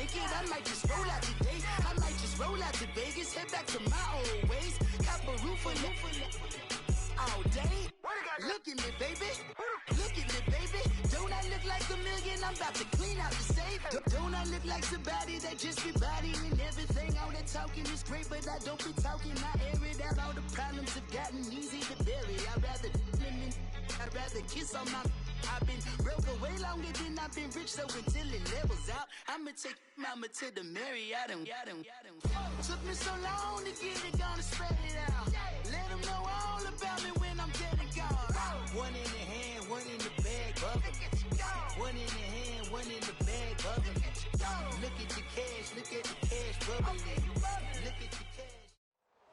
make it. I might just roll out today. I might just roll out to Vegas, head back to my old ways. Cop a roof all day. Look at me, baby. Look at me, baby. Don't I look like a million? I'm about to clean out the safe. Don't I look like somebody that just be bodying everything? All that talking is great, but I don't be talking. I air it out. All the problems have gotten easy to bury. I'd rather kiss on my. I've been broke away longer than I've been rich, so until it levels out, I'ma take mama to the Marriott and took me so long to get it, gonna spread it out. Let them know all about me when I'm dead and gone. One in the hand, one in the bag, bubble. One in the hand, one in the bag, bubble. Look at the cash, look at the cash, bubbling. Look at the cash.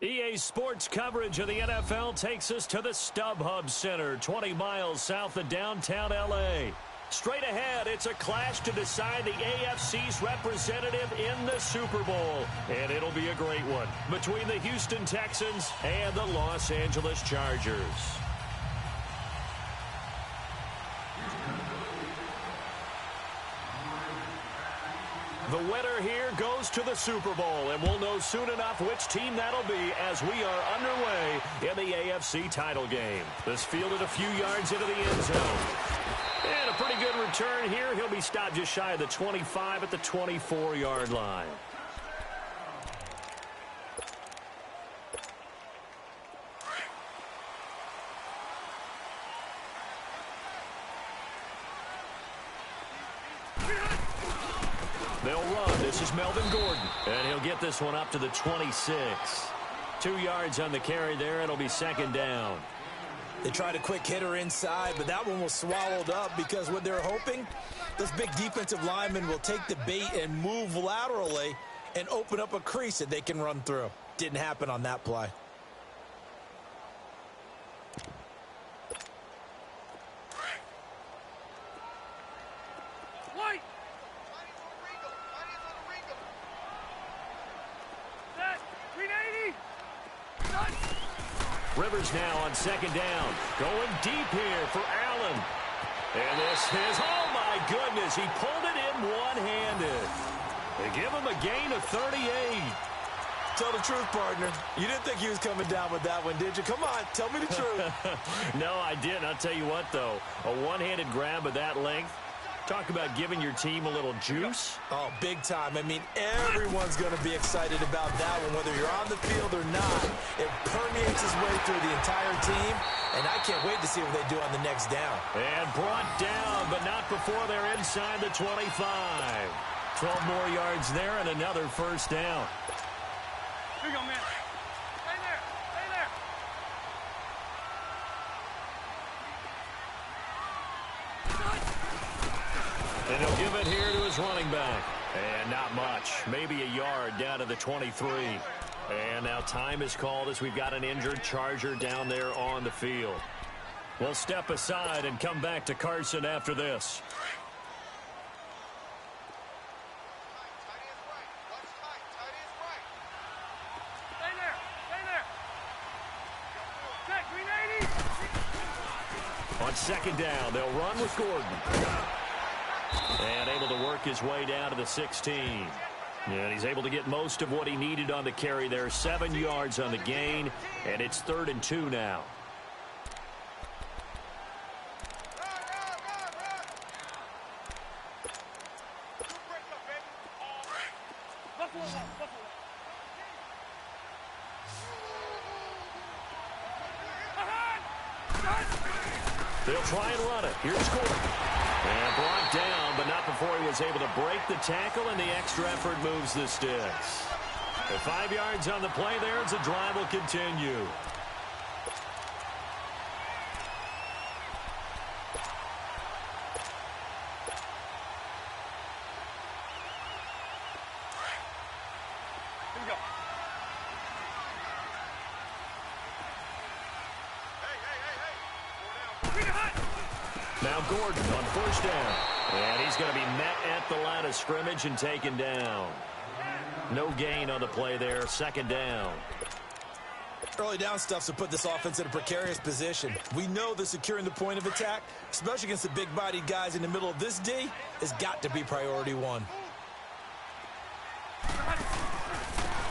EA Sports coverage of the NFL takes us to the StubHub Center, 20 miles south of downtown L.A. Straight ahead, it's a clash to decide the AFC's representative in the Super Bowl. And it'll be a great one between the Houston Texans and the Los Angeles Chargers. The winner here goes to the Super Bowl, and we'll know soon enough which team that'll be as we are underway in the AFC title game. This fielded a few yards into the end zone. And a pretty good return here. He'll be stopped just shy of the 25 at the 24-yard line. They'll run. This is Melvin Gordon. And he'll get this one up to the 26. 2 yards on the carry there. It'll be second down. They tried a quick hitter inside, but that one was swallowed up because what they're hoping, this big defensive lineman will take the bait and move laterally and open up a crease that they can run through. Didn't happen on that play. Rivers now on second down. Going deep here for Allen. And this is, oh my goodness, he pulled it in one-handed. They give him a gain of 38. Tell the truth, partner. You didn't think he was coming down with that one, did you? Come on, tell me the truth. No, I didn't. I'll tell you what, though. A one-handed grab of that length. Talk about giving your team a little juice. Oh, big time. I mean, everyone's going to be excited about that one, whether you're on the field or not. It permeates its way through the entire team, and I can't wait to see what they do on the next down. And brought down, but not before they're inside the 25. 12 more yards there and another first down. Here you go, man. Stay there. Stay there. And he'll give it here to his running back. And not much. Maybe a yard down to the 23. And now time is called as we've got an injured Charger down there on the field. We'll step aside and come back to Carson after this. On second down, they'll run with Gordon. And able to work his way down to the 16. And he's able to get most of what he needed on the carry there. 7 yards on the gain, and it's 3rd and 2 now. They'll try and run it. Here's Gordon. And brought down, but not before he was able to break the tackle, and the extra effort moves the sticks. At 5 yards on the play there, as the drive will continue. Now Gordon on first down. And he's going to be met at the line of scrimmage and taken down. No gain on the play there. 2nd down. Early down stuff to put this offense in a precarious position. We know that securing the point of attack, especially against the big-bodied guys in the middle of this D, has got to be priority one.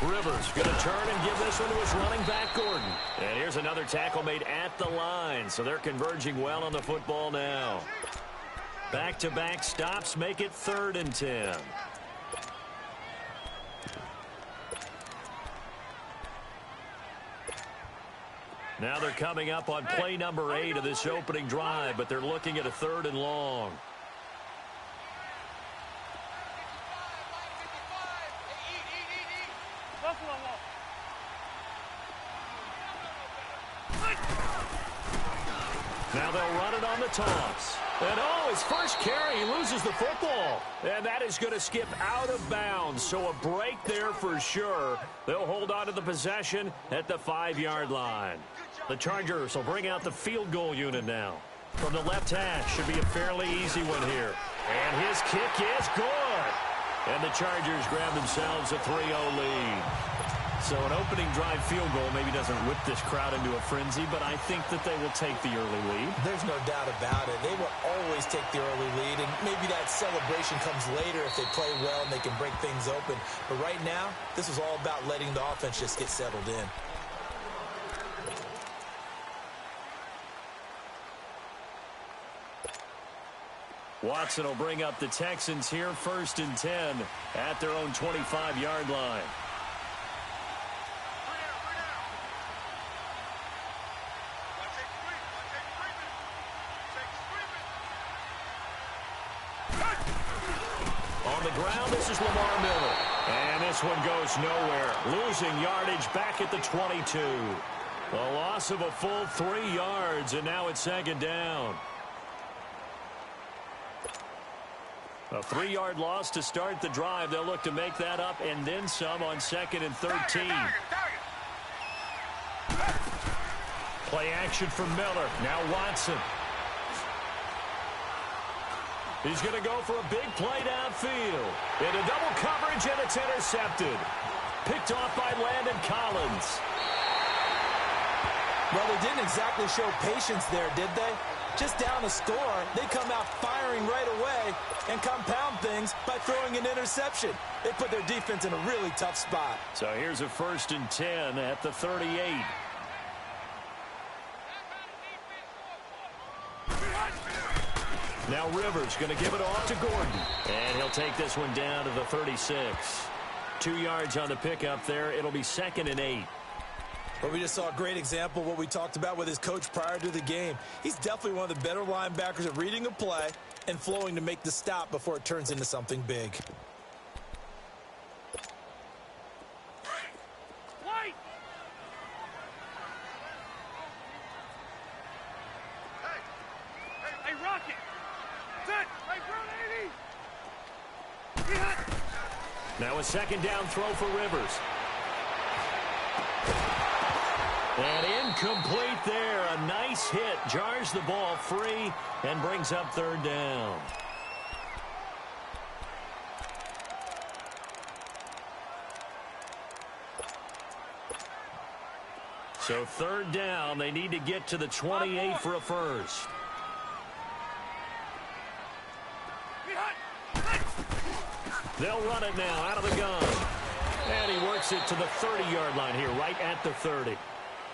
Rivers going to turn and give this one to his running back, Gordon. And here's another tackle made at the line, so they're converging well on the football now. Back-to-back stops make it 3rd and 10. Now they're coming up on play number 8 of this opening drive, but they're looking at a 3rd and long. Now they'll run it on the toss. And his first carry, he loses the football. And that is going to skip out of bounds. So a break there for sure. They'll hold on to the possession at the 5-yard line. The Chargers will bring out the field goal unit now. From the left hash, should be a fairly easy one here. And his kick is good. And the Chargers grab themselves a 3-0 lead. So an opening drive field goal maybe doesn't whip this crowd into a frenzy, but I think that they will take the early lead. There's no doubt about it. They will always take the early lead, and maybe that celebration comes later if they play well and they can break things open. But right now, this is all about letting the offense just get settled in. Watson will bring up the Texans here, 1st and 10 at their own 25-yard line. On the ground, this is Lamar Miller. And this one goes nowhere. Losing yardage back at the 22. A loss of a full 3 yards, and now it's 2nd down. A 3-yard loss to start the drive. They'll look to make that up and then some on 2nd and 13. Play action from Miller. Now Watson. He's going to go for a big play downfield. Into double coverage, and it's intercepted. Picked off by Landon Collins. Well, they didn't exactly show patience there, did they? Just down a score, they come out firing right away and compound things by throwing an interception. They put their defense in a really tough spot. So here's a 1st and 10 at the 38. Now Rivers going to give it off to Gordon. And he'll take this one down to the 36. 2 yards on the pickup there. It'll be 2nd and 8. Well, we just saw a great example of what we talked about with his coach prior to the game. He's definitely one of the better linebackers at reading a play and flowing to make the stop before it turns into something big. Hey, Rocket! Set! Hey, Brun 80! Now a 2nd down throw for Rivers. And incomplete there. A nice hit. Jars the ball free and brings up 3rd down. So 3rd down. They need to get to the 28 for a first. They'll run it now out of the gun. And he works it to the 30-yard line here, right at the 30.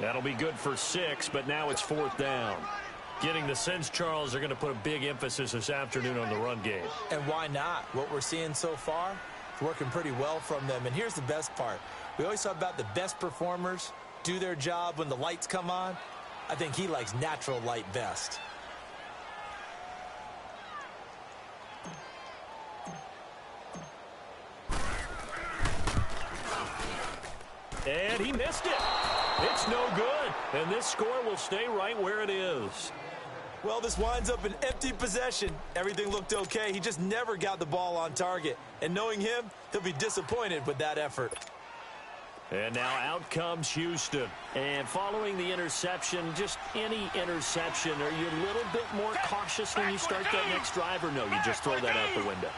That'll be good for 6, but now it's 4th down. Getting the sense, Charles, they're going to put a big emphasis this afternoon on the run game. And why not? What we're seeing so far is working pretty well from them. And here's the best part. We always talk about the best performers do their job when the lights come on. I think he likes natural light best. And he missed it. It's no good. And this score will stay right where it is. Well, this winds up an empty possession. Everything looked okay. He just never got the ball on target. And knowing him, he'll be disappointed with that effort. And now out comes Houston. And following the interception, just any interception, are you a little bit more cautious when you start that next drive, or no, you just throw that out the window?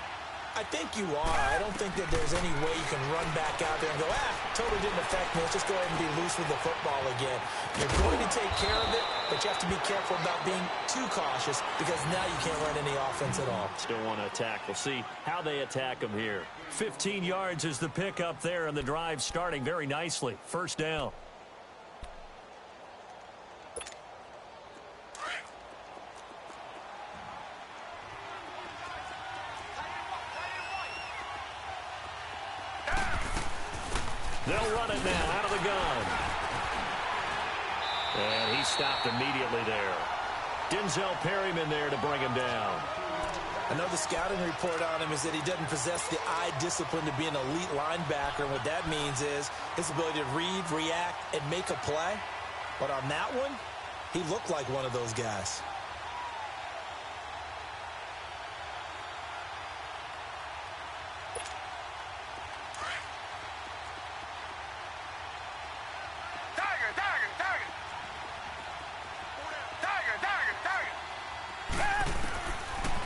I think you are. I don't think that there's any way you can run back out there and go, totally didn't affect me. Let's just go ahead and be loose with the football again. You're going to take care of it, but you have to be careful about being too cautious because now you can't run any offense at all. Still want to attack. We'll see how they attack them here. 15 yards is the pickup there, and the drive starting very nicely. First down. They'll run it now out of the gun. And he stopped immediately there. Denzel Perryman there to bring him down. I know the scouting report on him is that he doesn't possess the eye discipline to be an elite linebacker. And what that means is his ability to read, react, and make a play. But on that one, he looked like one of those guys.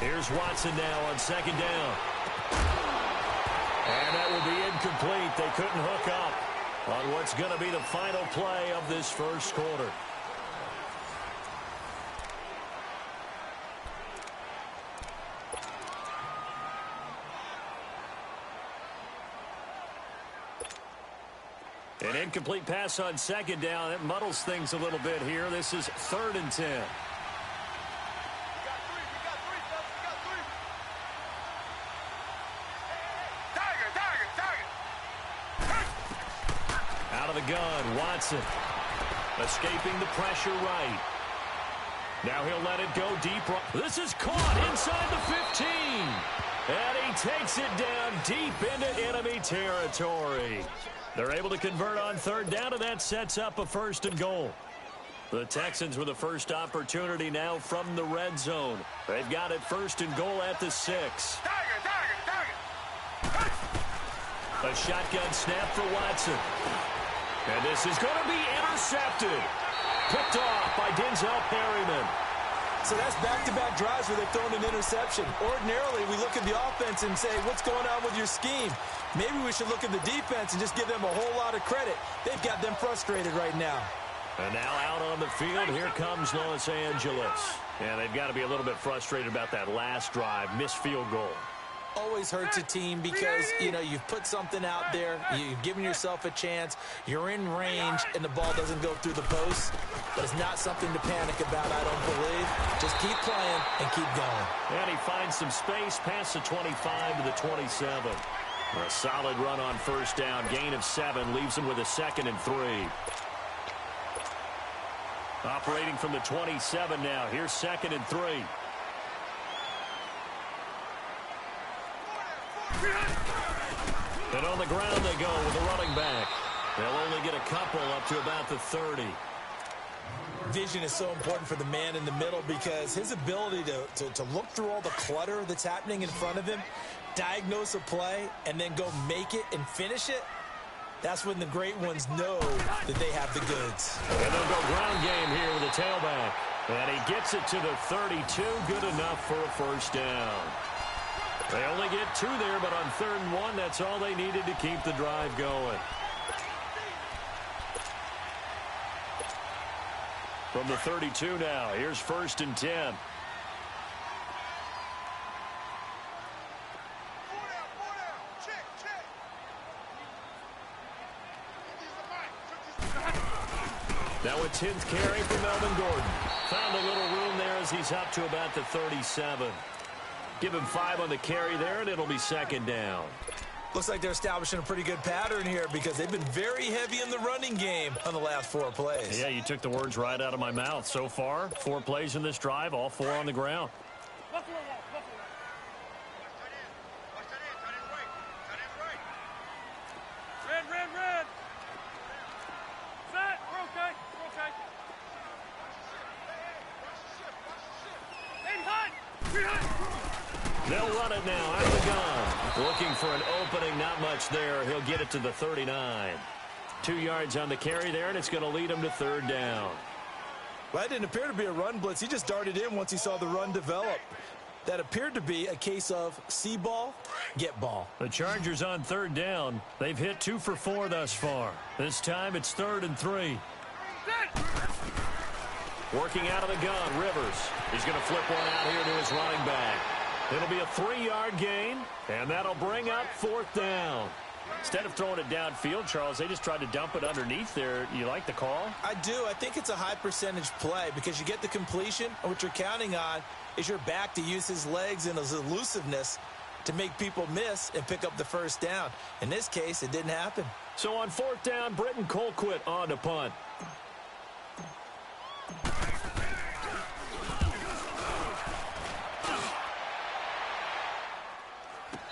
Here's Watson now on second down. And that will be incomplete. They couldn't hook up on what's going to be the final play of this first quarter. An incomplete pass on second down. It muddles things a little bit here. This is 3rd and 10. Out of the gun, Watson. Escaping the pressure right. Now he'll let it go deep. This is caught inside the 15. And he takes it down deep into enemy territory. They're able to convert on 3rd down, and that sets up a 1st and goal. The Texans with the first opportunity now from the red zone. They've got it 1st and goal at the 6. A shotgun snap for Watson. And this is going to be intercepted. Picked off by Denzel Perryman. So that's back-to-back drives where they've thrown an interception. Ordinarily, we look at the offense and say, what's going on with your scheme? Maybe we should look at the defense and just give them a whole lot of credit. They've got them frustrated right now. And now out on the field, here comes Los Angeles. And they've got to be a little bit frustrated about that last drive, missed field goal. Always hurts a team because, you know, you've put something out there, you've given yourself a chance, you're in range, and the ball doesn't go through the post. But it's not something to panic about, I don't believe. Just keep playing and keep going. And he finds some space past the 25 to the 27. A solid run on 1st down, gain of 7, leaves him with a 2nd and 3. Operating from the 27 now, here's 2nd and 3. And on the ground they go with a running back. They'll only get a couple up to about the 30. Vision is so important for the man in the middle because his ability to look through all the clutter that's happening in front of him, diagnose a play, and then go make it and finish it, that's when the great ones know that they have the goods. And they'll go ground game here with a tailback. And he gets it to the 32, good enough for a 1st down. They only get 2 there, but on 3rd and 1, that's all they needed to keep the drive going. From the 32 now, here's 1st and 10. Now a 10th carry for Melvin Gordon. Found a little room there as he's up to about the 37. Give him 5 on the carry there, and it'll be 2nd down. Looks like they're establishing a pretty good pattern here because they've been very heavy in the running game on the last 4 plays. Yeah, you took the words right out of my mouth. So far, 4 plays in this drive, all 4 on the ground. Red. Set. We're okay. They'll run it now out of the gun. Looking for an opening, not much there. He'll get it to the 39. 2 yards on the carry there, and it's going to lead him to 3rd down. Well, that didn't appear to be a run blitz. He just darted in once he saw the run develop. That appeared to be a case of see ball, get ball. The Chargers on third down. They've hit 2 for 4 thus far. This time it's 3rd and 3. Working out of the gun, Rivers. He's going to flip one out here to his running back. It'll be a 3-yard gain, and that'll bring up 4th down. Instead of throwing it downfield, Charles, they just tried to dump it underneath there. You like the call? I do. I think it's a high percentage play because you get the completion, and what you're counting on is your back to use his legs and his elusiveness to make people miss and pick up the first down. In this case, it didn't happen. So on 4th down, Britton Colquitt on to punt.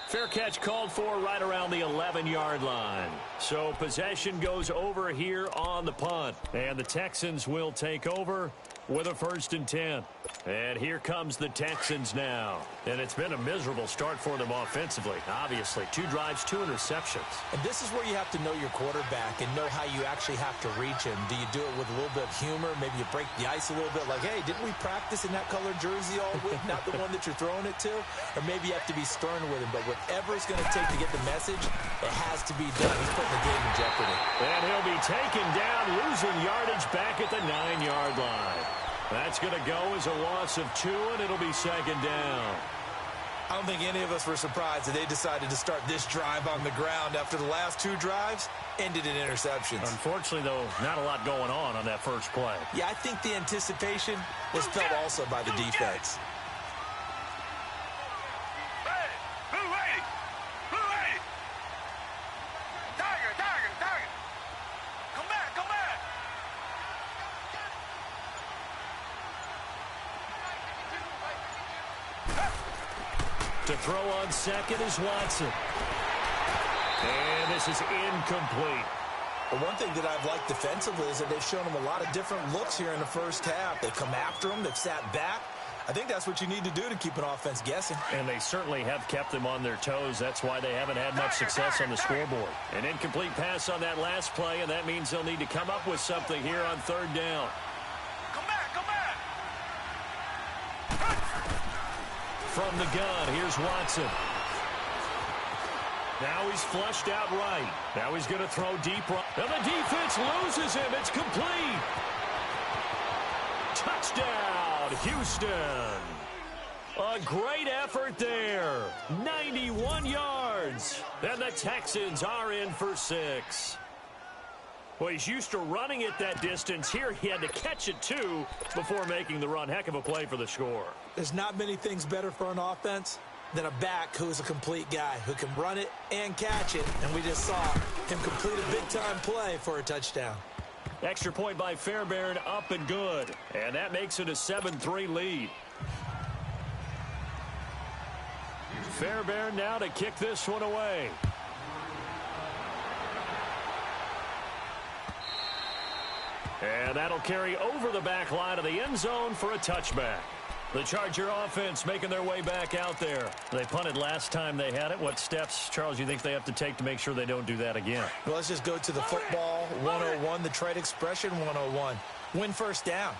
Fair catch called for right around the 11-yard line. So possession goes over here on the punt. And the Texans will take over with a 1st and 10. And here comes the Texans now. And it's been a miserable start for them offensively, obviously. 2 drives, 2 interceptions. And this is where you have to know your quarterback and know how you actually have to reach him. Do you do it with a little bit of humor? Maybe you break the ice a little bit like, hey, didn't we practice in that colored jersey all week? Not the one that you're throwing it to? Or maybe you have to be stern with him. But whatever it's going to take to get the message, it has to be done. He's putting the game in jeopardy. And he'll be taken down, losing yardage back at the 9-yard line. That's going to go as a loss of 2, and it'll be 2nd down. I don't think any of us were surprised that they decided to start this drive on the ground after the last 2 drives ended in interceptions. Unfortunately, though, not a lot going on that first play. Yeah, I think the anticipation was felt also by the defense. To throw on 2nd is Watson. And this is incomplete. But one thing that I've liked defensively is that they've shown him a lot of different looks here in the first half. They come after him. They've sat back. I think that's what you need to do to keep an offense guessing. And they certainly have kept them on their toes. That's why they haven't had much success on the scoreboard. An incomplete pass on that last play, and that means they'll need to come up with something here on 3rd down. From the gun, here's Watson. Now he's flushed out right. Now he's going to throw deep right. And the defense loses him. It's complete. Touchdown, Houston. A great effort there. 91 yards. And the Texans are in for 6. Well, he's used to running it that distance. Here he had to catch it, too, before making the run. Heck of a play for the score. There's not many things better for an offense than a back who is a complete guy, who can run it and catch it. And we just saw him complete a big-time play for a touchdown. Extra point by Fairbairn, up and good. And that makes it a 7-3 lead. Fairbairn now to kick this one away. And that'll carry over the back line of the end zone for a touchback. The Charger offense making their way back out there. They punted last time they had it. What steps, Charles, you think they have to take to make sure they don't do that again? Well, let's just go to the football 101, the trade expression 101. Win first down.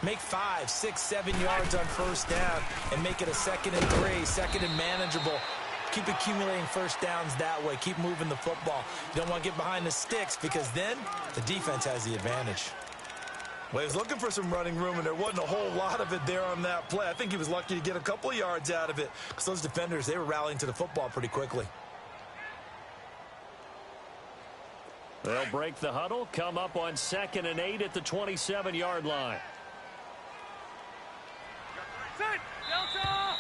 Make 5, 6, 7 yards on first down and make it a 2nd and 3, 2nd and manageable. Keep accumulating first downs that way. Keep moving the football. You don't want to get behind the sticks because then the defense has the advantage. Well, he was looking for some running room, and there wasn't a whole lot of it there on that play. I think he was lucky to get a couple of yards out of it because those defenders, they were rallying to the football pretty quickly. They'll break the huddle, come up on 2nd and 8 at the 27-yard line. Set, Delta!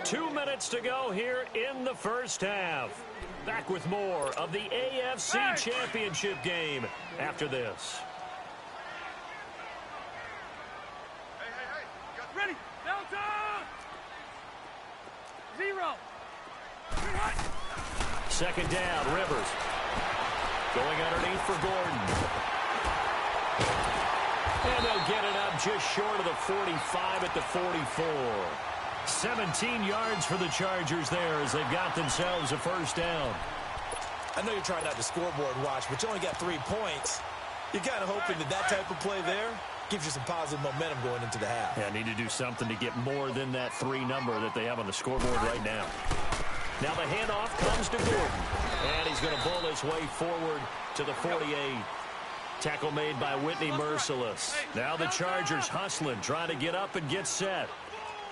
2 minutes to go here in the first half. Back with more of the AFC Championship game after this. Hey. Ready, Delta! 0. 2nd down, Rivers. Going underneath for Gordon. And they'll get it up just short of the 45 at the 44. 17 yards for the Chargers there as they've got themselves a first down. I know you're trying not to scoreboard watch, but you only got 3 points. You're kind of hoping that type of play there gives you some positive momentum going into the half. Yeah, need to do something to get more than that 3 number that they have on the scoreboard right now. Now the handoff comes to Gordon. And he's going to bull his way forward to the 48. Tackle made by Whitney Merciless. Now the Chargers hustling, trying to get up and get set.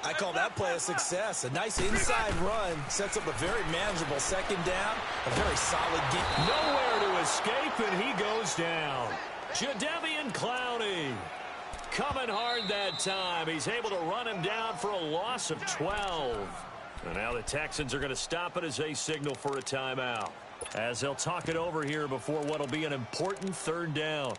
I call that play a success. A nice inside run sets up a very manageable second down. A very solid game. Nowhere to escape, and he goes down. Jadeveon Clowney coming hard that time. He's able to run him down for a loss of 12. And now the Texans are going to stop it as they signal for a timeout, as they'll talk it over here before what will be an important 3rd down.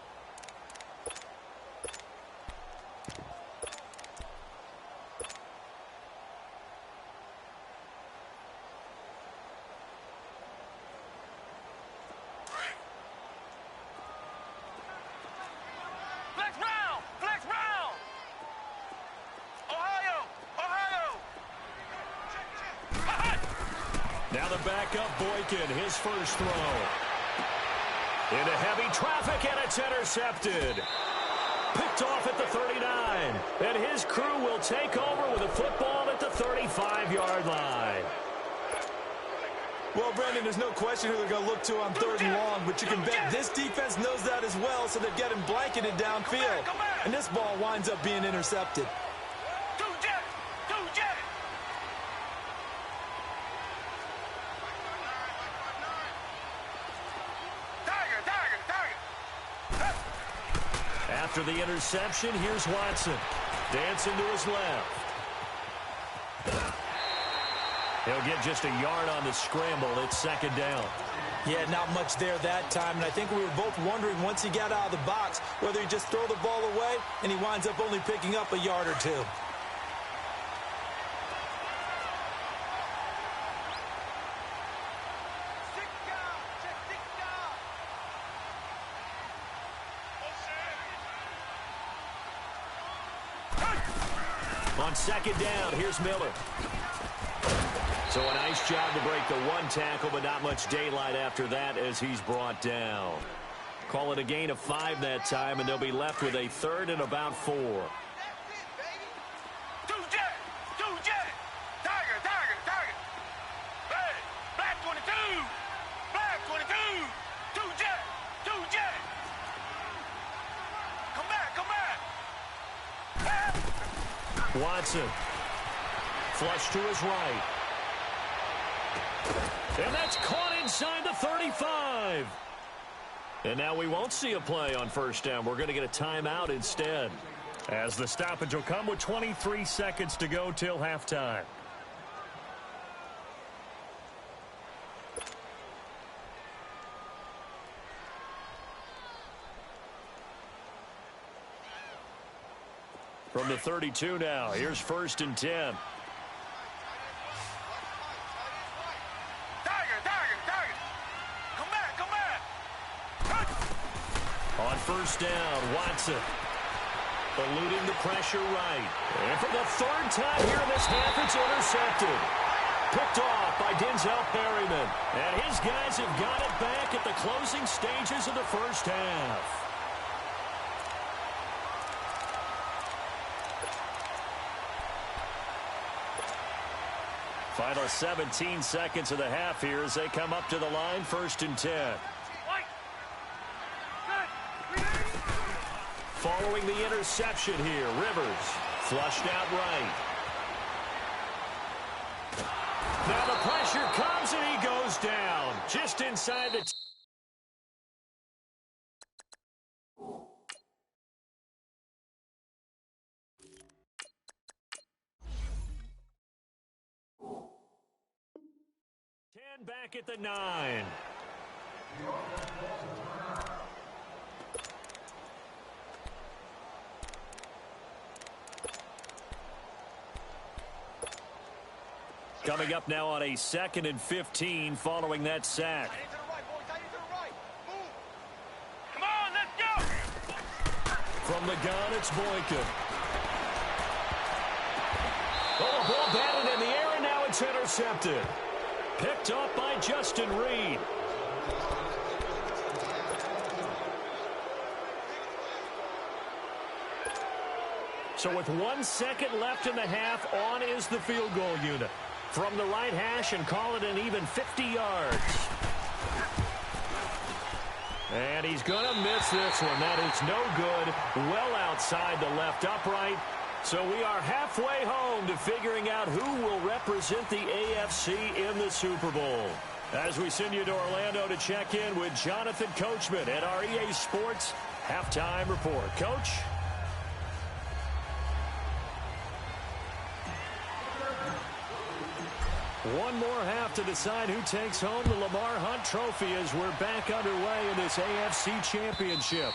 Now the backup Boykin, his first throw. Into heavy traffic, and it's intercepted. Picked off at the 39. And his crew will take over with a football at the 35-yard line. Well, Brendan, there's no question who they're going to look to on 3rd and long, but you can bet this defense knows that as well, so they've got him blanketed downfield. And this ball winds up being intercepted. After the interception, here's Watson. Dancing to his left. He'll get just a yard on the scramble. It's 2nd down. Yeah, not much there that time, and I think we were both wondering once he got out of the box whether he just throw the ball away, and he winds up only picking up a yard or 2. On 2nd down, here's Miller. So a nice job to break the 1 tackle, but not much daylight after that as he's brought down. Call it a gain of 5 that time, and they'll be left with a 3rd and about 4. Watson. Flush to his right. And that's caught inside the 35. And now we won't see a play on 1st down. We're going to get a timeout instead, as the stoppage will come with 23 seconds to go till halftime. From the 32 now, here's 1st and 10. On 1st down, Watson eluding the pressure right. And for the 3rd time here in this half, it's intercepted. Picked off by Denzel Perryman. And his guys have got it back at the closing stages of the 1st half. Final 17 seconds of the half here as they come up to the line, 1st and 10. Following the interception here, Rivers flushed out right. Now the pressure comes and he goes down just inside the... Back at the 9. Coming up now on a 2nd and 15 following that sack. Come on, let's go! From the gun, it's Boykin. Oh, a ball batted in the air, and now it's intercepted. Picked up by Justin Reed. So with 1 second left in the half, on is the field goal unit. From the right hash and call it an even 50 yards. And he's going to miss this one. That is no good. Well outside the left upright. So we are halfway home to figuring out who will represent the AFC in the Super Bowl. As we send you to Orlando to check in with Jonathan Coachman at our EA Sports Halftime Report. Coach? One more half to decide who takes home the Lamar Hunt Trophy as we're back underway in this AFC Championship.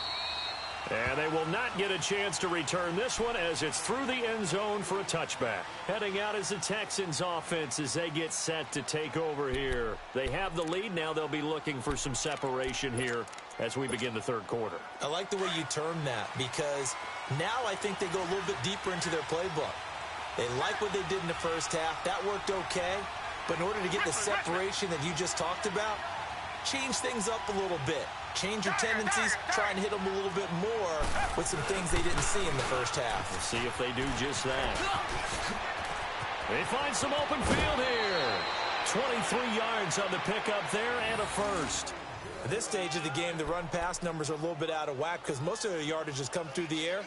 And they will not get a chance to return this one as it's through the end zone for a touchback. Heading out is the Texans offense as they get set to take over here. They have the lead. Now they'll be looking for some separation here as we begin the third quarter. I like the way you term that because now I think they go a little bit deeper into their playbook. They like what they did in the first half. That worked okay. But in order to get the separation that you just talked about, change things up a little bit. Change your tendencies, try and hit them a little bit more with some things they didn't see in the first half. We'll see if they do just that. They find some open field here. 23 yards on the pickup there and a first. At this stage of the game, the run-pass numbers are a little bit out of whack because most of their yardage has come through the air.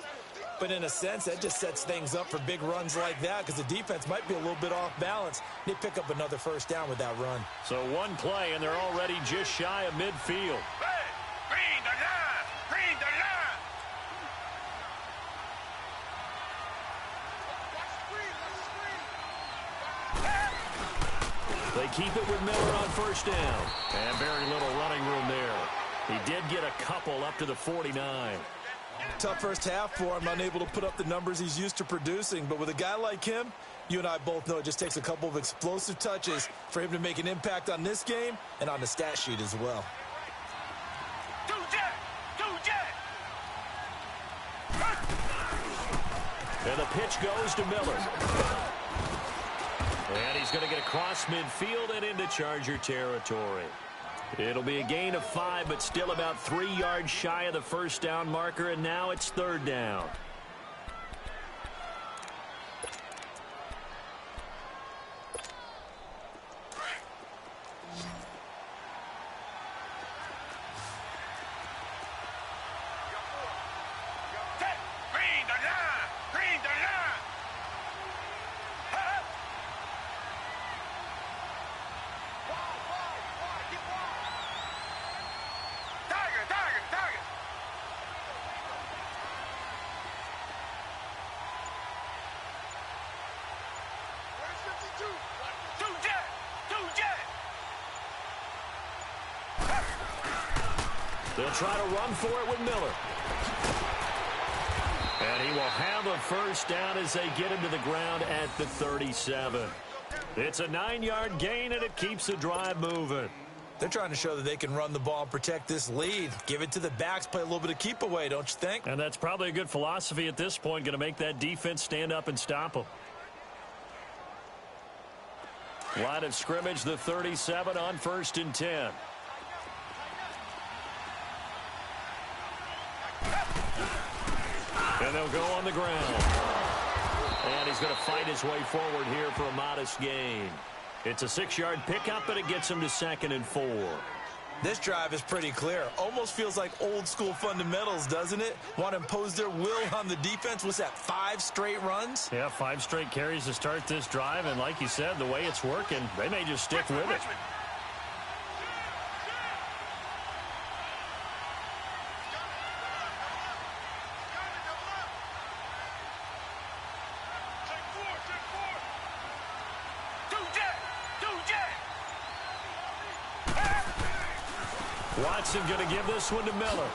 But in a sense, that just sets things up for big runs like that because the defense might be a little bit off balance. They pick up another first down with that run. So one play, and they're already just shy of midfield. Green the line! Green the line! They keep it with Miller on first down. And very little running room there. He did get a couple up to the 49. Tough first half for him, unable to put up the numbers he's used to producing. But with a guy like him, you and I both know it just takes a couple of explosive touches for him to make an impact on this game and on the stat sheet as well. And the pitch goes to Miller. And he's going to get across midfield and into Charger territory. It'll be a gain of 5, but still about 3 yards shy of the first down marker, and now it's third down. They'll try to run for it with Miller. And he will have a first down as they get him to the ground at the 37. It's a 9-yard gain, and it keeps the drive moving. They're trying to show that they can run the ball and protect this lead. Give it to the backs, play a little bit of keep away, don't you think? And that's probably a good philosophy at this point, going to make that defense stand up and stop them. Line of scrimmage, the 37 on 1st and 10. And they'll go on the ground. And he's going to fight his way forward here for a modest gain. It's a 6-yard pickup, but it gets him to 2nd and 4. This drive is pretty clear. Almost feels like old school fundamentals, doesn't it? Want to impose their will on the defense. What's that, 5 straight runs? Yeah, 5 straight carries to start this drive. And like you said, the way it's working, they may just stick with it. Watson going to give this one to Miller.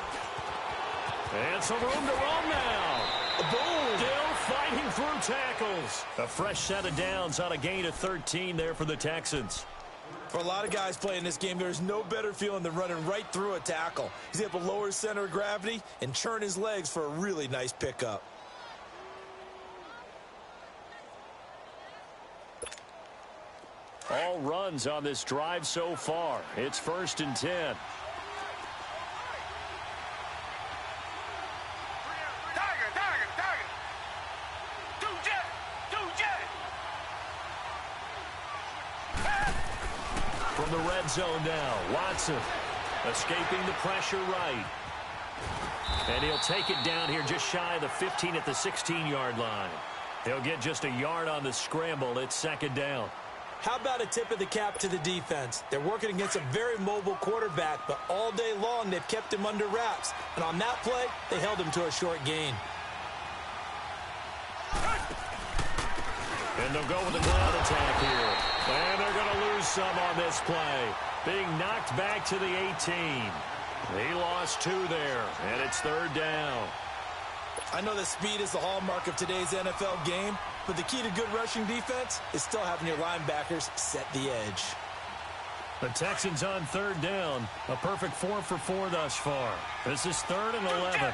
And some room to roam now. Boom! Still fighting through tackles. A fresh set of downs on a gain of 13 there for the Texans. For a lot of guys playing this game, there's no better feeling than running right through a tackle. He's able to lower his center of gravity and churn his legs for a really nice pickup. All runs on this drive so far. It's 1st and 10. from the red zone now. Watson escaping the pressure right. And he'll take it down here just shy of the 15 at the 16-yard line. He'll get just a yard on the scramble. It's second down. How about a tip of the cap to the defense? They're working against a very mobile quarterback, but all day long they've kept him under wraps. And on that play, they held him to a short gain. And they'll go with the ground attack here. And they're going to lose some on this play. Being knocked back to the 18. He lost 2 there, and it's third down. I know that speed is the hallmark of today's NFL game, but the key to good rushing defense is still having your linebackers set the edge. The Texans on third down. A perfect 4 for 4 thus far. This is 3rd and 11.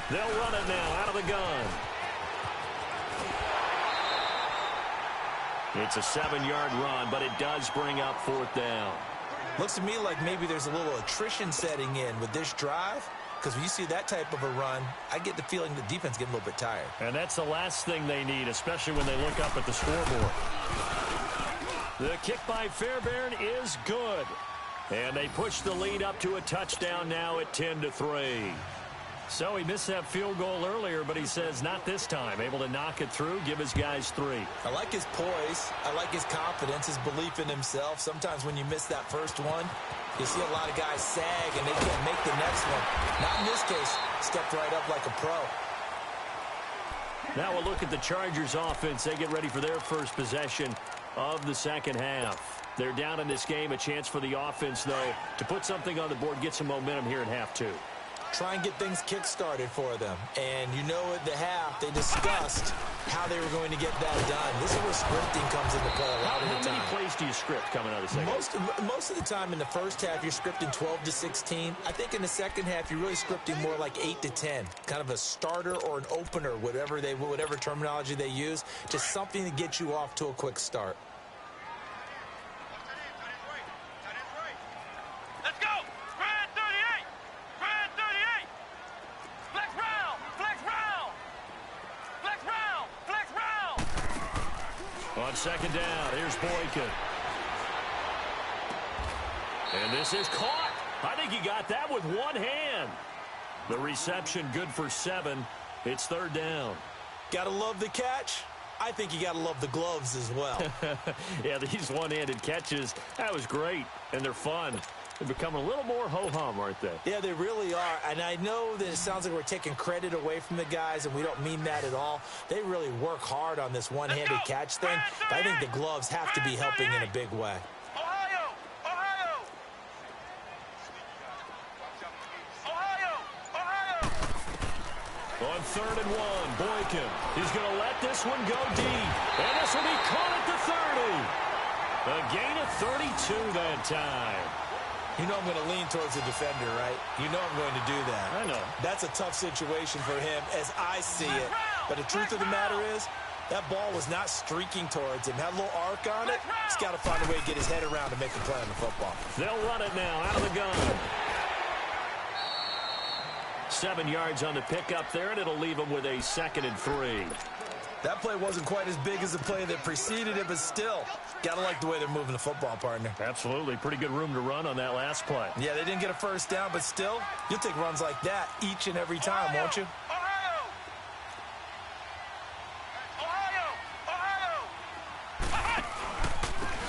They'll run it now out of the gun. It's a 7-yard run, but it does bring up 4th down. Looks to me like maybe there's a little attrition setting in with this drive, because when you see that type of a run, I get the feeling the defense getting a little bit tired. And that's the last thing they need, especially when they look up at the scoreboard. The kick by Fairbairn is good. And they push the lead up to a touchdown now at 10-3. So he missed that field goal earlier, but he says not this time. Able to knock it through, give his guys 3. I like his poise. I like his confidence, his belief in himself. Sometimes when you miss that first one, you see a lot of guys sag and they can't make the next one. Not in this case. Stepped right up like a pro. Now we'll look at the Chargers offense. They get ready for their first possession of the second half. They're down in this game. A chance for the offense, though, to put something on the board, get some momentum here in half 2. Try and get things kick-started for them. And you know at the half, they discussed how they were going to get that done. This is where scripting comes into play a lot of the time. How many plays do you script coming out of the second? Most of the time in the first half, you're scripting 12 to 16. I think in the second half, you're really scripting more like 8 to 10. Kind of a starter or an opener, whatever terminology they use. Just something to get you off to a quick start. On second down, here's Boykin. And this is caught. I think he got that with one hand. The reception good for 7. It's third down. Gotta love the catch. I think you gotta love the gloves as well. Yeah, these one-handed catches, that was great. And they're fun. They're becoming a little more ho-hum, aren't they? Yeah, they really are. And I know that it sounds like we're taking credit away from the guys, and we don't mean that at all. They really work hard on this one-handed catch thing. But I think the gloves have to be helping in a big way. On 3rd and 1, Boykin. He's going to let this one go deep. And this will be caught at the 30. A gain of 32 that time. You know I'm going to lean towards the defender, right? You know I'm going to do that. I know. That's a tough situation for him as I see it. But the truth of the matter is, that ball was not streaking towards him. Had a little arc on it. He's got to find a way to get his head around and make a play on the football. They'll run it now out of the gun. 7 yards on the pickup there, and it'll leave him with a 2nd and 3. That play wasn't quite as big as the play that preceded it, but still, got to like the way they're moving the football, partner. Absolutely. Pretty good room to run on that last play. Yeah, they didn't get a first down, but still, you'll take runs like that each and every time, won't you?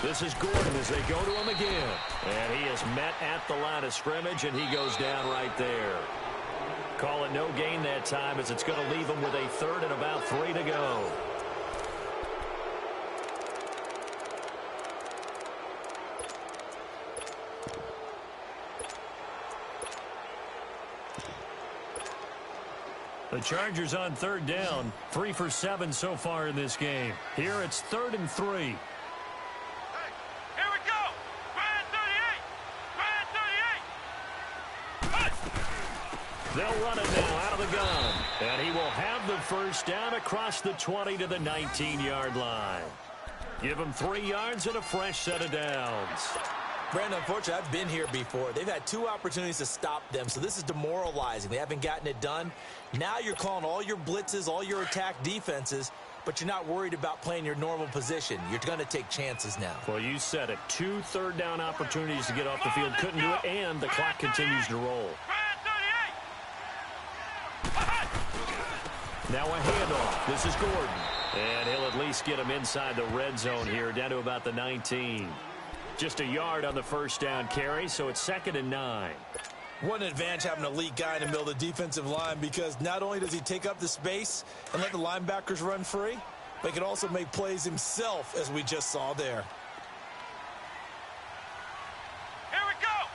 This is Gordon as they go to him again. And he is met at the line of scrimmage, and he goes down right there. Call it no gain that time as it's going to leave him with a 3rd and about 3 to go. The Chargers on 3rd down, 3 for 7 so far in this game. Here it's 3rd and 3. They'll run it now out of the gun. And he will have the first down across the 20 to the 19-yard line. Give him 3 yards and a fresh set of downs. Brandon, unfortunately, I've been here before. They've had 2 opportunities to stop them, so this is demoralizing. They haven't gotten it done. Now you're calling all your blitzes, all your attack defenses, but you're not worried about playing your normal position. You're going to take chances now. Well, you said it. 2 third-down opportunities to get off the field. Couldn't do it, and the clock continues to roll. Now a handoff. This is Gordon. And he'll at least get him inside the red zone here, down to about the 19. Just a yard on the first down carry, so it's 2nd and 9. What an advantage having an elite guy in the middle of the defensive line, because not only does he take up the space and let the linebackers run free, but he can also make plays himself, as we just saw there. Here we go.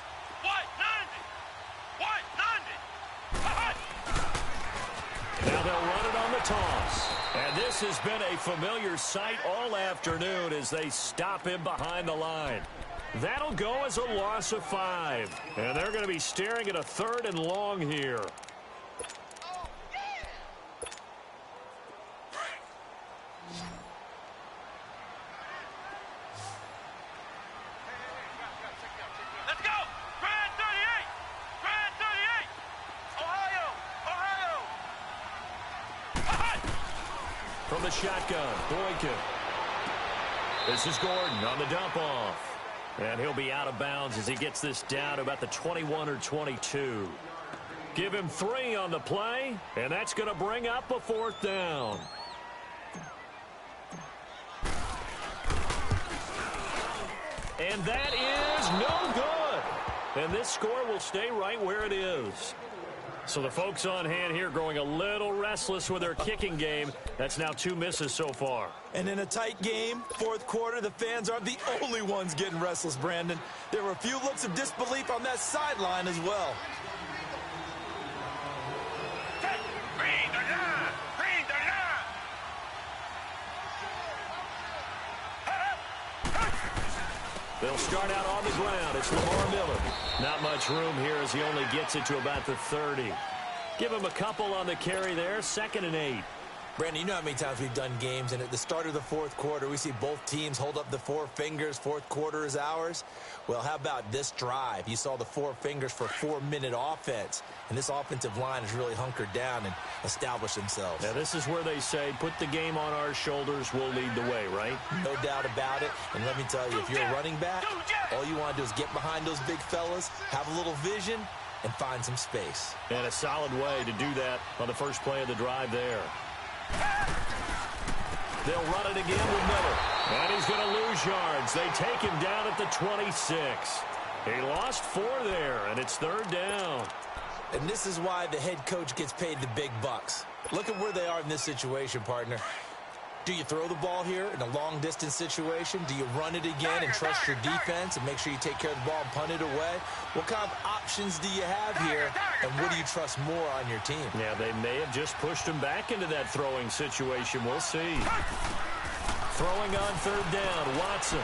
White 90. Now they'll run it on the toss. And this has been a familiar sight all afternoon as they stop him behind the line. That'll go as a loss of 5. And they're going to be staring at a 3rd and long here. Let's go. Grand 38. Grand 38. Ohio. From the shotgun, Boykin. This is Gordon on the dump off. And he'll be out of bounds as he gets this down to about the 21 or 22. Give him 3 on the play, and that's going to bring up a 4th down. And that is no good. And this score will stay right where it is. So the folks on hand here growing a little restless with their kicking game. That's now 2 misses so far. And in a tight game, 4th quarter, the fans aren't the only ones getting restless, Brandon. There were a few looks of disbelief on that sideline as well. They'll start out on the ground. It's Lamar Miller. Not much room here as he only gets it to about the 30. Give him a couple on the carry there. 2nd and 8. Brandon, you know how many times we've done games, and at the start of the 4th quarter, we see both teams hold up the 4 fingers. 4th quarter is ours. Well, how about this drive? You saw the 4 fingers for 4-minute offense, and this offensive line has really hunkered down and established themselves. Now, this is where they say, put the game on our shoulders, we'll lead the way, right? No doubt about it. And let me tell you, if you're a running back, all you want to do is get behind those big fellas, have a little vision, and find some space. And a solid way to do that on the first play of the drive there. They'll run it again with Miller. And he's going to lose yards. They take him down at the 26. He lost 4 there, and it's 3rd down. And this is why the head coach gets paid the big bucks. Look at where they are in this situation, partner. Do you throw the ball here in a long-distance situation? Do you run it again and trust your defense and make sure you take care of the ball and punt it away? What kind of options do you have here, and what do you trust more on your team? Yeah, they may have just pushed him back into that throwing situation. We'll see. Throwing on 3rd down, Watson.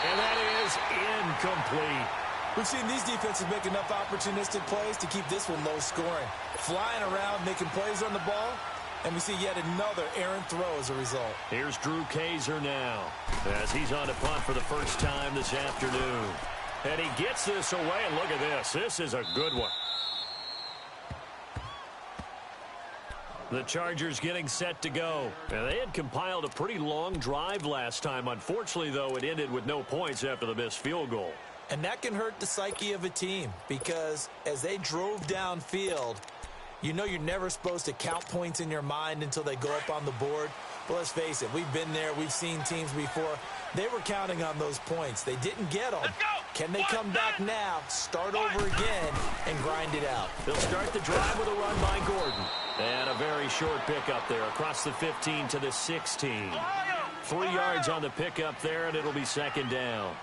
And that is incomplete. We've seen these defenses make enough opportunistic plays to keep this one low scoring. Flying around, making plays on the ball. And we see yet another errant throw as a result. Here's Drew Kaiser now as he's on to punt for the first time this afternoon. And he gets this away, and look at this. This is a good one. The Chargers getting set to go. And they had compiled a pretty long drive last time. Unfortunately, though, it ended with no points after the missed field goal. And that can hurt the psyche of a team, because as they drove downfield, you know you're never supposed to count points in your mind until they go up on the board. But let's face it, we've been there. We've seen teams before. They were counting on those points. They didn't get them. Can they come back now, start over again, and grind it out? They'll start the drive with a run by Gordon. And a very short pickup there across the 15 to the 16. 3 yards on the pickup there, and it'll be 2nd down.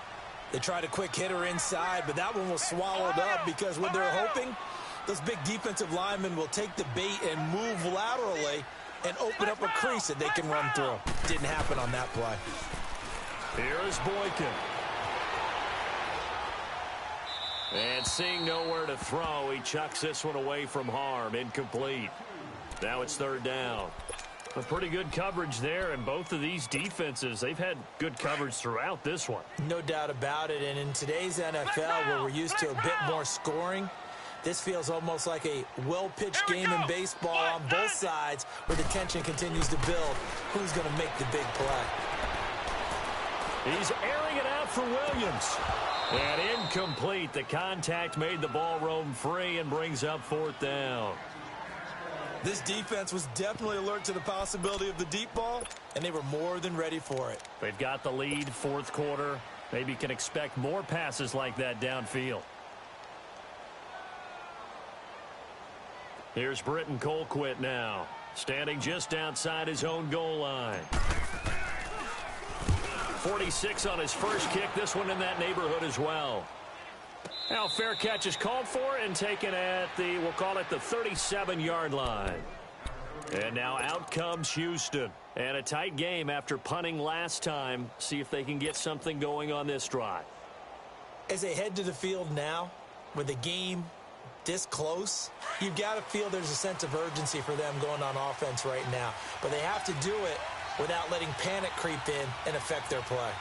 They tried a quick hitter inside, but that one was swallowed up because what they're hoping, those big defensive linemen will take the bait and move laterally and open up a crease that they can run through. Didn't happen on that play. Here's Boykin. And seeing nowhere to throw, he chucks this one away from harm. Incomplete. Now it's 3rd down. A pretty good coverage there, and both of these defenses, they've had good coverage throughout this one. No doubt about it, and in today's NFL, where we're used to a bit more scoring, this feels almost like a well-pitched game in baseball on both sides where the tension continues to build. Who's going to make the big play? He's airing it out for Williams. And incomplete. The contact made the ball roam free and brings up 4th down. This defense was definitely alert to the possibility of the deep ball, and they were more than ready for it. They've got the lead, 4th quarter. Maybe can expect more passes like that downfield. Here's Britton Colquitt now, standing just outside his own goal line. 46 on his first kick, this one in that neighborhood as well. Now fair catch is called for and taken at the, we'll call it the 37-yard line. And now out comes Houston. And a tight game after punting last time. See if they can get something going on this drive. As they head to the field now, with the game this close, you've got to feel there's a sense of urgency for them going on offense right now. But they have to do it without letting panic creep in and affect their play.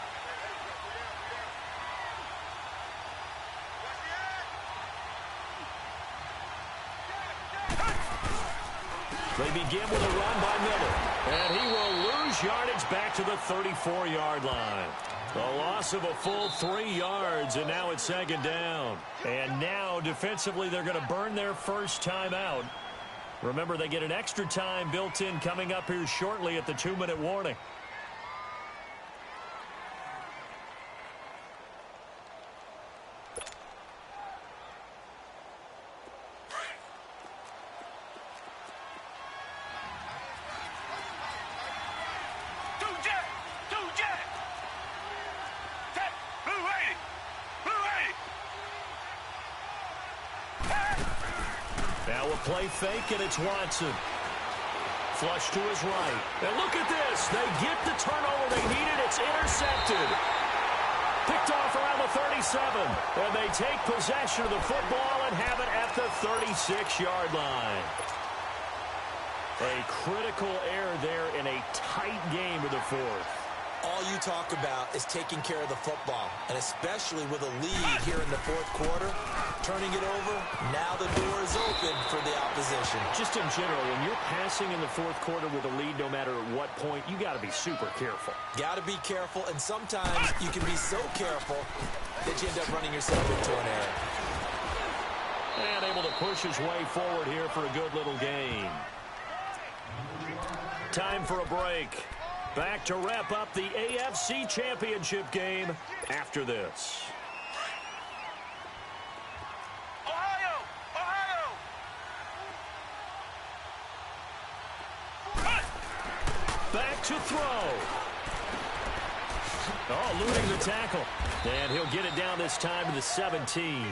They begin with a run by Miller. And he will lose yardage back to the 34-yard line. The loss of a full 3 yards, and now it's 2nd down. And now, defensively, they're going to burn their first time out. Remember, they get an extra time built in coming up here shortly at the 2-minute warning. Now a play fake, and it's Watson. Flush to his right. And look at this. They get the turnover they needed. It's intercepted. Picked off around the 37. And they take possession of the football and have it at the 36-yard line. A critical error there in a tight game of the 4th. All you talk about is taking care of the football, and especially with a lead here in the 4th quarter, turning it over, now the door is open for the opposition. Just in general, when you're passing in the 4th quarter with a lead, no matter at what point, you got to be super careful. Got to be careful, and sometimes you can be so careful that you end up running yourself into an error. And able to push his way forward here for a good little gain. Time for a break. Back to wrap up the AFC Championship game after this. Ohio! Back to throw. Oh, eluding the tackle. And he'll get it down this time to the 17.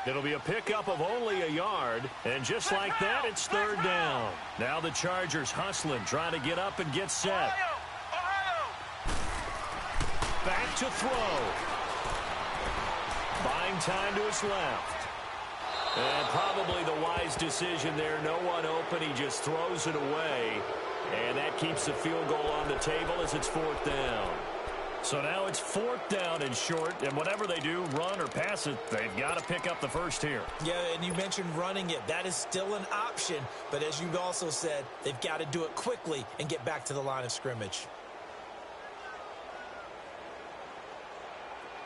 It'll be a pickup of only a yard. And just like that, it's 3rd down. Now the Chargers hustling, trying to get up and get set. Back to throw. Buying time to his left. And probably the wise decision there. No one open. He just throws it away. And that keeps the field goal on the table as it's 4th down. So now it's 4th down and short. And whatever they do, run or pass it, they've got to pick up the first here. Yeah, and you mentioned running it. That is still an option. But as you've also said, they've got to do it quickly and get back to the line of scrimmage.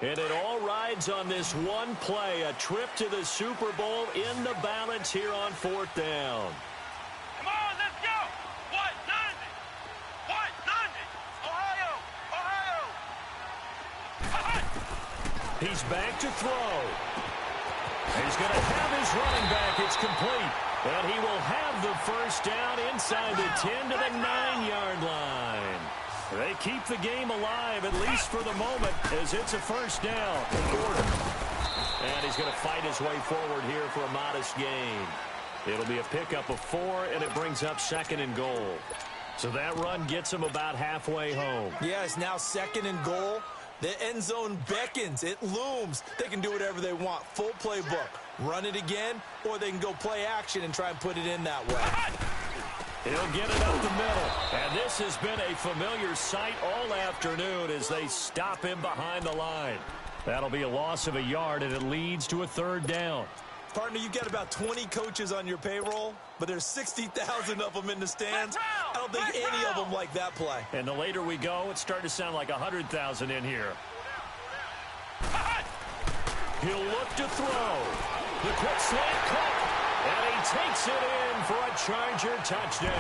And it all rides on this one play, a trip to the Super Bowl in the balance here on 4th down. Come on, let's go! What? London! What? London! Ohio! He's back to throw. He's going to have his running back. It's complete. And he will have the first down inside the 10 to the 9-yard line. They keep the game alive, at least for the moment, as it's a first down. And he's going to fight his way forward here for a modest gain. It'll be a pickup of 4, and it brings up 2nd and goal. So that run gets him about halfway home. Yeah, it's now 2nd and goal. The end zone beckons. It looms. They can do whatever they want. Full playbook. Run it again, or they can go play action and try and put it in that way. He'll get it up the middle. And this has been a familiar sight all afternoon as they stop him behind the line. That'll be a loss of a yard, and it leads to a third down. Partner, you get about 20 coaches on your payroll, but there's 60,000 of them in the stands. I don't think any of them like that play. And the later we go, it's starting to sound like 100,000 in here. He'll look to throw. The quick slant cut. And he takes it in for a Charger touchdown.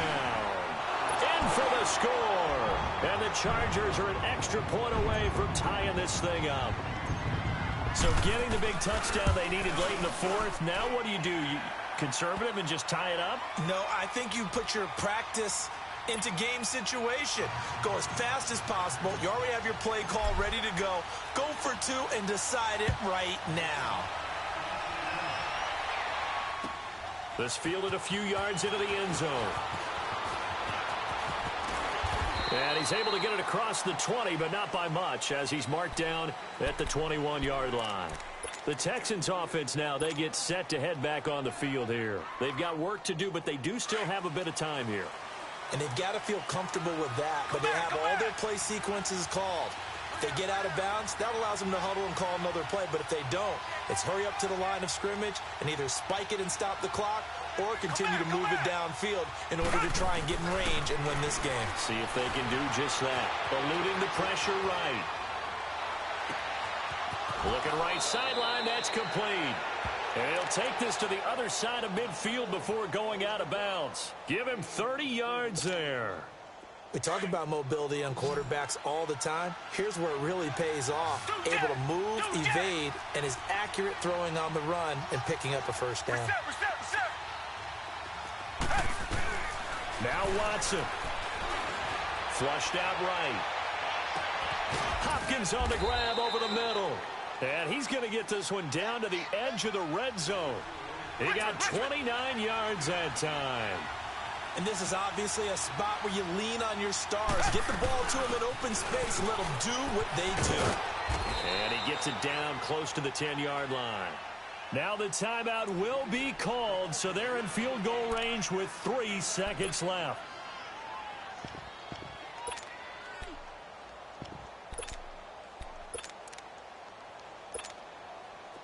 In for the score. And the Chargers are an extra point away from tying this thing up. So getting the big touchdown they needed late in the fourth. Now what do? You conservative and just tie it up? No, I think you put your practice into game situation. Go as fast as possible. You already have your play call ready to go. Go for two and decide it right now. This fielded a few yards into the end zone. And he's able to get it across the 20, but not by much, as he's marked down at the 21-yard line. The Texans offense now, they get set to head back on the field here. They've got work to do, but they do still have a bit of time here. And they've got to feel comfortable with that, but they have all their play sequences called. If they get out of bounds, that allows them to huddle and call another play, but if they don't, it's hurry up to the line of scrimmage and either spike it and stop the clock or continue to move it downfield in order to try and get in range and win this game. See if they can do just that. Eluding the pressure right. Looking right sideline, that's complete. And he'll take this to the other side of midfield before going out of bounds. Give him 30 yards there. We talk about mobility on quarterbacks all the time. Here's where it really pays off. Able to move, evade, and is accurate throwing on the run and picking up a first down. Now Watson. Flushed out right. Hopkins on the grab over the middle. And he's going to get this one down to the edge of the red zone. He got 29 yards that time. And this is obviously a spot where you lean on your stars. Get the ball to them in open space and let them do what they do. And he gets it down close to the 10-yard line. Now the timeout will be called, so they're in field goal range with 3 seconds left.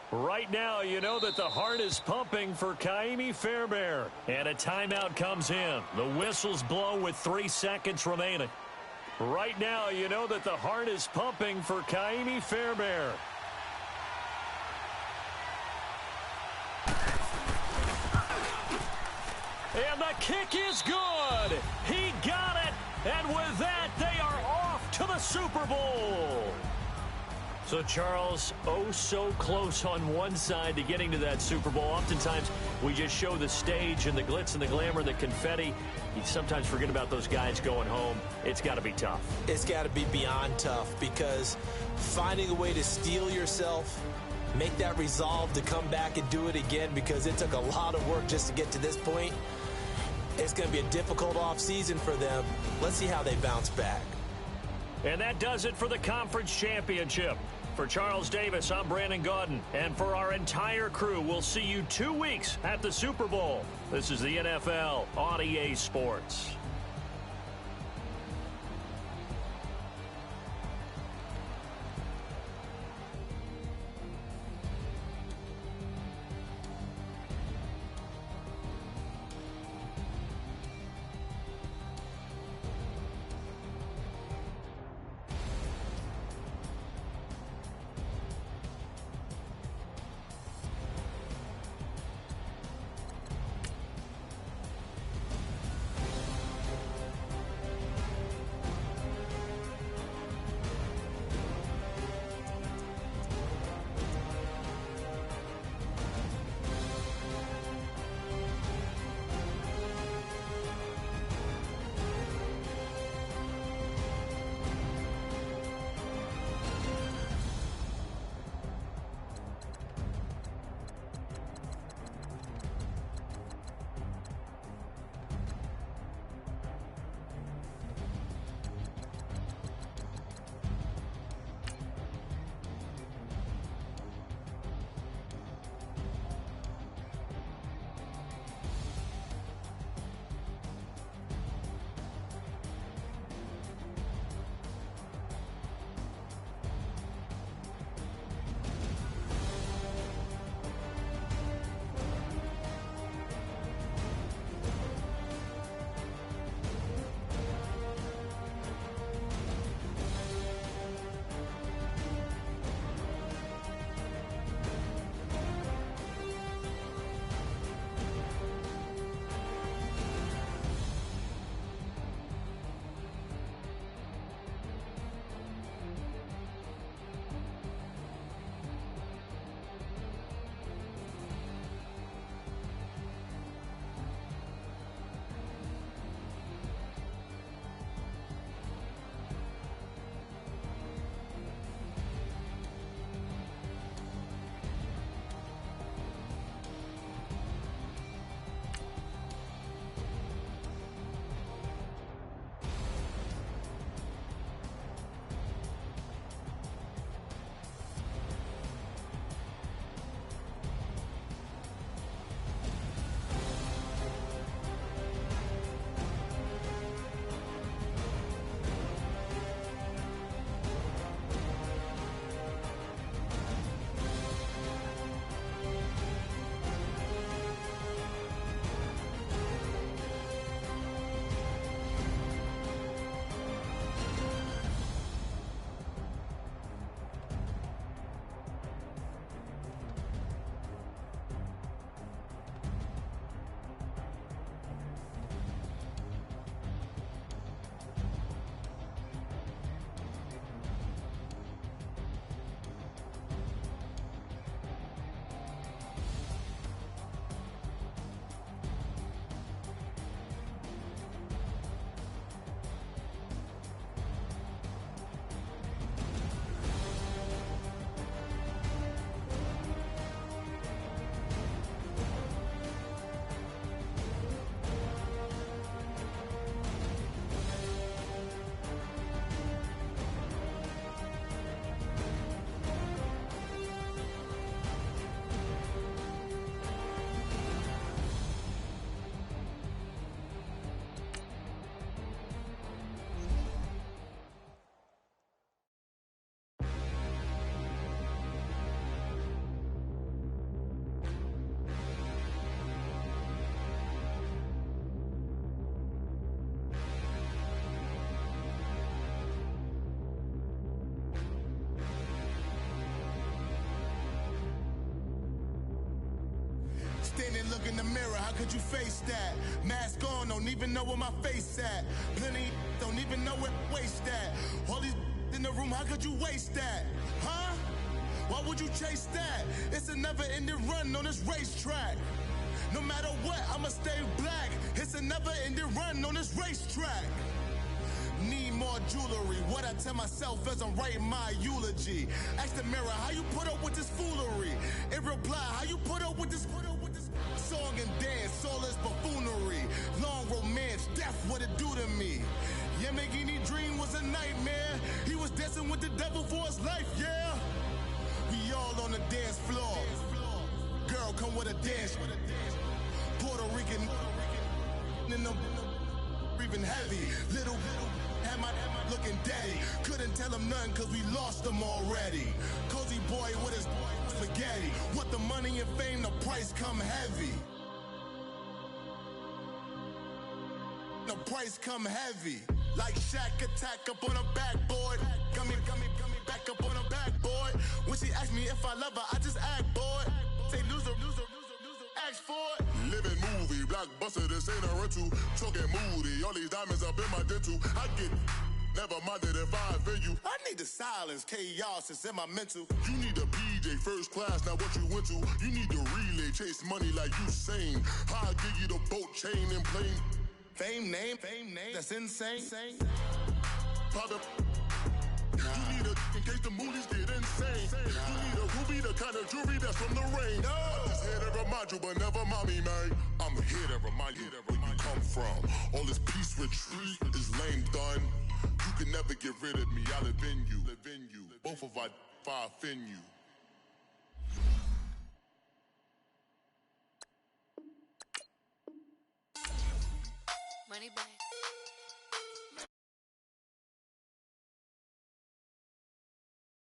Right now, you know that the heart is pumping for Kaimi Fairbairn. And a timeout comes in. The whistles blow with 3 seconds remaining. Right now, you know that the heart is pumping for Kaimi Fairbairn. And the kick is good. He got it. And with that, they are off to the Super Bowl. So, Charles, oh so close on one side to getting to that Super Bowl. Oftentimes, we just show the stage and the glitz and the glamour, the confetti. You sometimes forget about those guys going home. It's got to be tough. It's got to be beyond tough because finding a way to steel yourself, make that resolve to come back and do it again because it took a lot of work just to get to this point. It's going to be a difficult offseason for them. Let's see how they bounce back. And that does it for the conference championship. For Charles Davis, I'm Brandon Gaudin. And for our entire crew, we'll see you 2 weeks at the Super Bowl. This is the NFL on EA Sports. and look in the mirror, how could you face that? Mask on, don't even know where my face at. Plenty don't even know where waist at. All these in the room, how could you waste that? Huh? Why would you chase that? It's a never-ending run on this racetrack. No matter what, I'ma stay black. It's a never-ending run on this racetrack. Need more jewelry. What I tell myself as I'm writing my eulogy. Ask the mirror, how you put up with this foolery? It reply, how you put up with this song and dance, all this buffoonery. Long romance, death, what it do to me? Yeah, Yamagini dream was a nightmare. He was dancing with the devil for his life, yeah. We all on the dance floor. Girl, come with a dance. Puerto Rican in the breathing heavy. Little had my looking daddy. Couldn't tell him nothing cause we lost him already. Cozy boy with his spaghetti. With the money and fame, the price come heavy. The price come heavy. Like Shaq attack up on a backboard. Got me back up on a backboard. When she asked me if I love her, I just act bored. Say loser, ask for it. Living movie, blockbuster, this ain't a rental. Talking moody, all these diamonds up in my dental. I get never minded if I offend you. I need the silence, chaos is in my mental. You need a PJ first class, not what you went to. You need the relay, chase money like you sane. I'll give you the boat, chain, and plane. Fame name, that's insane. Private. You need a in case the movies get insane. You need a ruby, the kind of jewelry that's from the rain. I'm just here to remind you, but never mind me, man. I'm here to remind you where you come from. All this peace retreat is lame done. You can never get rid of me. I live in you. Both of our fire offend you. Money back.